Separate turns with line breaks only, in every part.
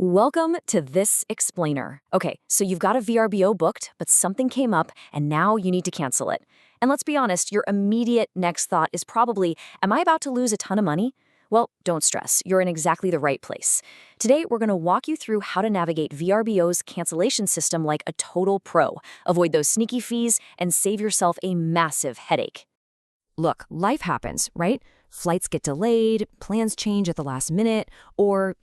Welcome to this explainer. Okay, so you've got a VRBO booked, but something came up and now you need to cancel it. And let's be honest, your immediate next thought is probably, am I about to lose a ton of money? Well, don't stress, you're in exactly the right place. Today, we're going to walk you through how to navigate VRBO's cancellation system like a total pro, avoid those sneaky fees, and save yourself a massive headache.
Look, life happens, right? Flights get delayed, plans change at the last minute, or,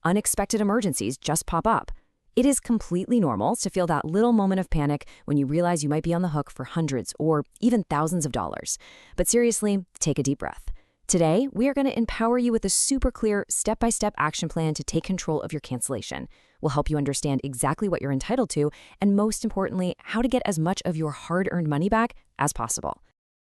unexpected emergencies just pop up. It is completely normal to feel that little moment of panic when you realize you might be on the hook for hundreds or even thousands of dollars. But seriously, take a deep breath. Today, we are going to empower you with a super clear, step-by-step action plan to take control of your cancellation. We'll help you understand exactly what you're entitled to, and most importantly, how to get as much of your hard-earned money back as possible.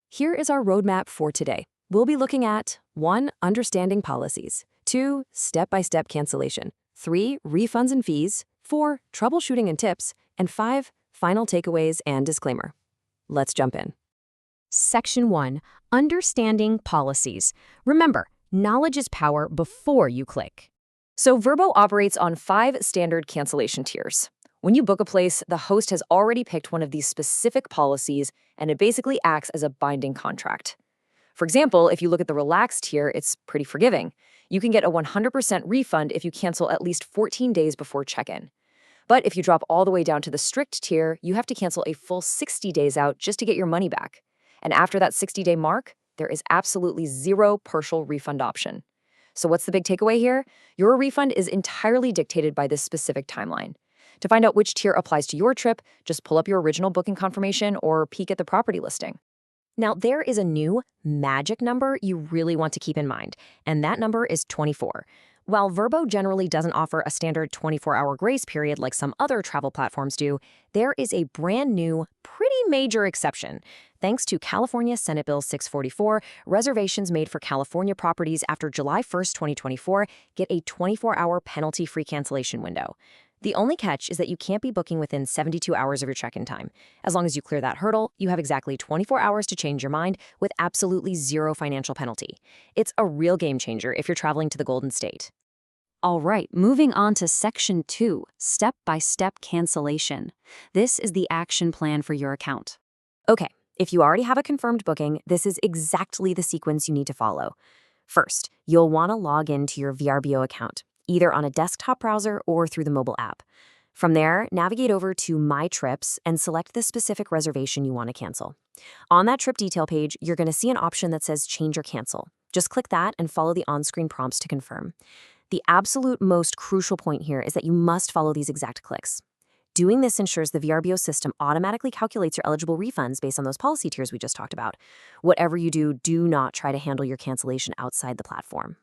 Here is our roadmap for today. We'll be looking at 1. Understanding policies, 2. Step-by-step cancellation, 3. Refunds and fees, 4. Troubleshooting and tips, and 5. Final takeaways and disclaimer. Let's jump in. Section 1. Understanding policies. Remember, knowledge is power before you click.
So Vrbo operates on 5 standard cancellation tiers. When you book a place, the host has already picked one of these specific policies, and it basically acts as a binding contract. For example, if you look at the relaxed tier, it's pretty forgiving. You can get a 100% refund if you cancel at least 14 days before check-in. But if you drop all the way down to the strict tier, you have to cancel a full 60 days out just to get your money back. And after that 60-day mark, there is absolutely zero partial refund option. So what's the big takeaway here? Your refund is entirely dictated by this specific timeline. To find out which tier applies to your trip, just pull up your original booking confirmation or peek at the property listing.
Now, there is a new magic number you really want to keep in mind, and that number is 24. While Vrbo generally doesn't offer a standard 24-hour grace period like some other travel platforms do, there is a brand new, pretty major exception. Thanks to California Senate Bill 644, reservations made for California properties after July 1st, 2024 get a 24-hour penalty-free cancellation window. The only catch is that you can't be booking within 72 hours of your check-in time. As long as you clear that hurdle, you have exactly 24 hours to change your mind with absolutely zero financial penalty. It's a real game changer if you're traveling to the Golden State.
All right, moving on to Section 2, Step-by-Step Cancellation. This is the action plan for your account. Okay, if you already have a confirmed booking, this is exactly the sequence you need to follow. First, you'll want to log into your Vrbo account, either on a desktop browser or through the mobile app. From there, navigate over to My Trips and select the specific reservation you want to cancel. On that trip detail page, you're going to see an option that says Change or Cancel. Just click that and follow the on-screen prompts to confirm. The absolute most crucial point here is that you must follow these exact clicks. Doing this ensures the Vrbo system automatically calculates your eligible refunds based on those policy tiers we just talked about. Whatever you do, do not try to handle your cancellation outside the platform.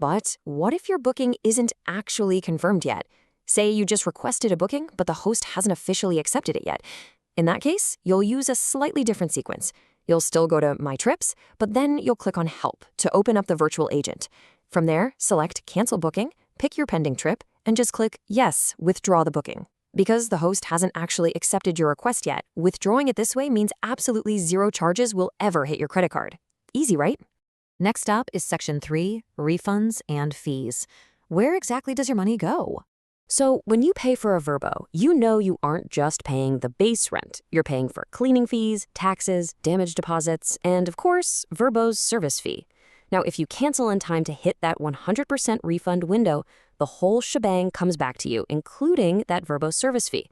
But what if your booking isn't actually confirmed yet? Say you just requested a booking, but the host hasn't officially accepted it yet. In that case, you'll use a slightly different sequence. You'll still go to My Trips, but then you'll click on Help to open up the virtual agent. From there, select Cancel Booking, pick your pending trip, and just click Yes, withdraw the booking. Because the host hasn't actually accepted your request yet, withdrawing it this way means absolutely zero charges will ever hit your credit card. Easy, right? Next up is Section 3, Refunds and Fees. Where exactly does your money go? So when you pay for a Vrbo, you know you aren't just paying the base rent. You're paying for cleaning fees, taxes, damage deposits, and of course, Vrbo's service fee. Now, if you cancel in time to hit that 100% refund window, the whole shebang comes back to you, including that Vrbo service fee.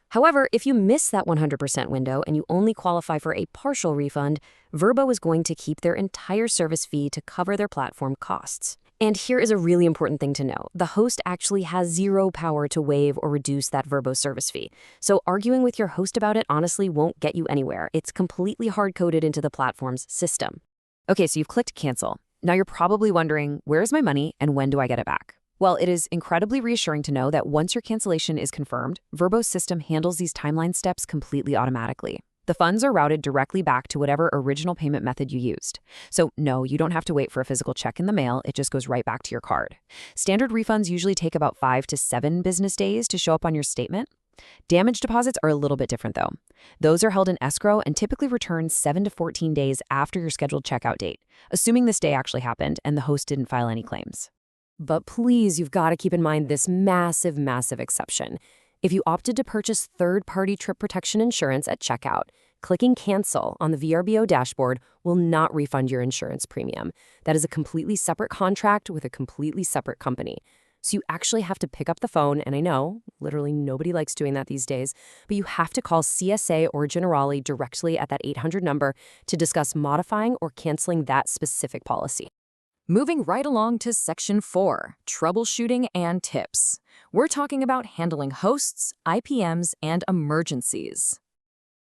However, if you miss that 100% window and you only qualify for a partial refund, Vrbo is going to keep their entire service fee to cover their platform costs. And here is a really important thing to know. The host actually has zero power to waive or reduce that Vrbo service fee. So arguing with your host about it honestly won't get you anywhere. It's completely hard-coded into the platform's system. Okay, so you've clicked Cancel. Now you're probably wondering, where's my money and when do I get it back? Well, it is incredibly reassuring to know that once your cancellation is confirmed, Vrbo's system handles these timeline steps completely automatically. The funds are routed directly back to whatever original payment method you used. So no, you don't have to wait for a physical check in the mail, it just goes right back to your card. Standard refunds usually take about 5 to 7 business days to show up on your statement. Damage deposits are a little bit different though. Those are held in escrow and typically return 7 to 14 days after your scheduled checkout date, assuming this day actually happened and the host didn't file any claims. But please, you've got to keep in mind this massive, massive exception. If you opted to purchase third-party trip protection insurance at checkout, clicking Cancel on the Vrbo dashboard will not refund your insurance premium. That is a completely separate contract with a completely separate company. So you actually have to pick up the phone, and I know, literally nobody likes doing that these days, but you have to call CSA or Generali directly at that 800 number to discuss modifying or canceling that specific policy.
Moving right along to Section 4, Troubleshooting and Tips. We're talking about handling hosts, IPMs, and emergencies.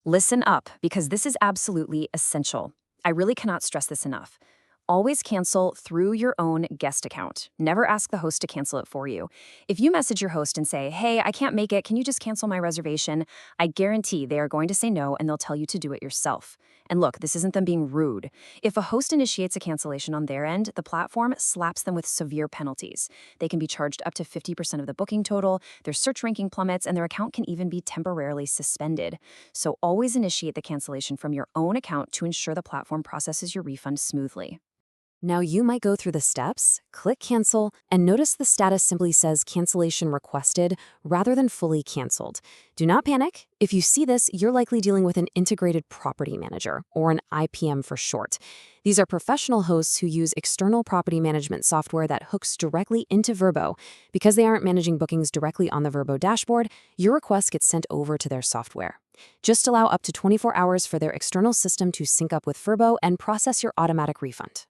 Listen up, because this is absolutely essential. I really cannot stress this enough. Always cancel through your own guest account. Never ask the host to cancel it for you. If you message your host and say, "Hey, I can't make it, can you just cancel my reservation?" I guarantee they are going to say no, and they'll tell you to do it yourself. And look, this isn't them being rude. If a host initiates a cancellation on their end, the platform slaps them with severe penalties. They can be charged up to 50% of the booking total, their search ranking plummets, and their account can even be temporarily suspended. So always initiate the cancellation from your own account to ensure the platform processes your refund smoothly.
Now you might go through the steps, click Cancel, and notice the status simply says Cancellation Requested rather than Fully Canceled. Do not panic. If you see this, you're likely dealing with an Integrated Property Manager, or an IPM for short. These are professional hosts who use external property management software that hooks directly into Vrbo. Because they aren't managing bookings directly on the Vrbo dashboard, your request gets sent over to their software. Just allow up to 24 hours for their external system to sync up with Vrbo and process your automatic refund.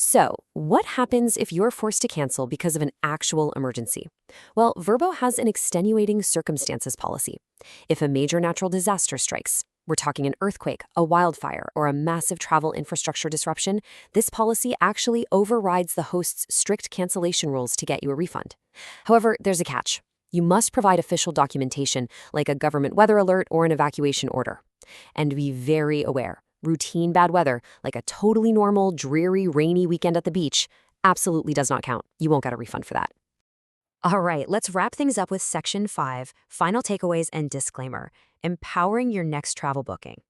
So, what happens if you're forced to cancel because of an actual emergency? Well, Vrbo has an extenuating circumstances policy. If a major natural disaster strikes, we're talking an earthquake, a wildfire, or a massive travel infrastructure disruption, this policy actually overrides the host's strict cancellation rules to get you a refund. However, there's a catch. You must provide official documentation, like a government weather alert or an evacuation order. And be very aware. Routine bad weather, like a totally normal, dreary, rainy weekend at the beach, absolutely does not count. You won't get a refund for that.
All right, let's wrap things up with Section 5, Final Takeaways and Disclaimer, Empowering Your Next Travel Booking.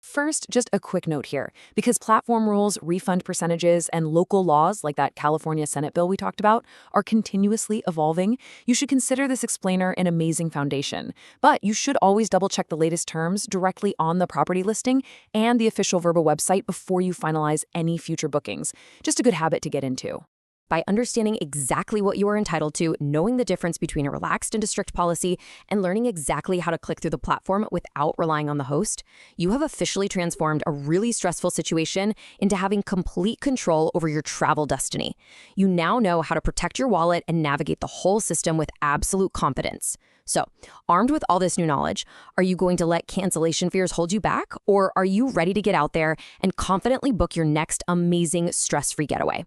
First, just a quick note here. Because platform rules, refund percentages, and local laws like that California Senate bill we talked about are continuously evolving, you should consider this explainer an amazing foundation. But you should always double-check the latest terms directly on the property listing and the official Vrbo website before you finalize any future bookings. Just a good habit to get into. By understanding exactly what you are entitled to, knowing the difference between a relaxed and a strict policy, and learning exactly how to click through the platform without relying on the host, you have officially transformed a really stressful situation into having complete control over your travel destiny. You now know how to protect your wallet and navigate the whole system with absolute confidence. So, armed with all this new knowledge, are you going to let cancellation fears hold you back, or are you ready to get out there and confidently book your next amazing stress-free getaway?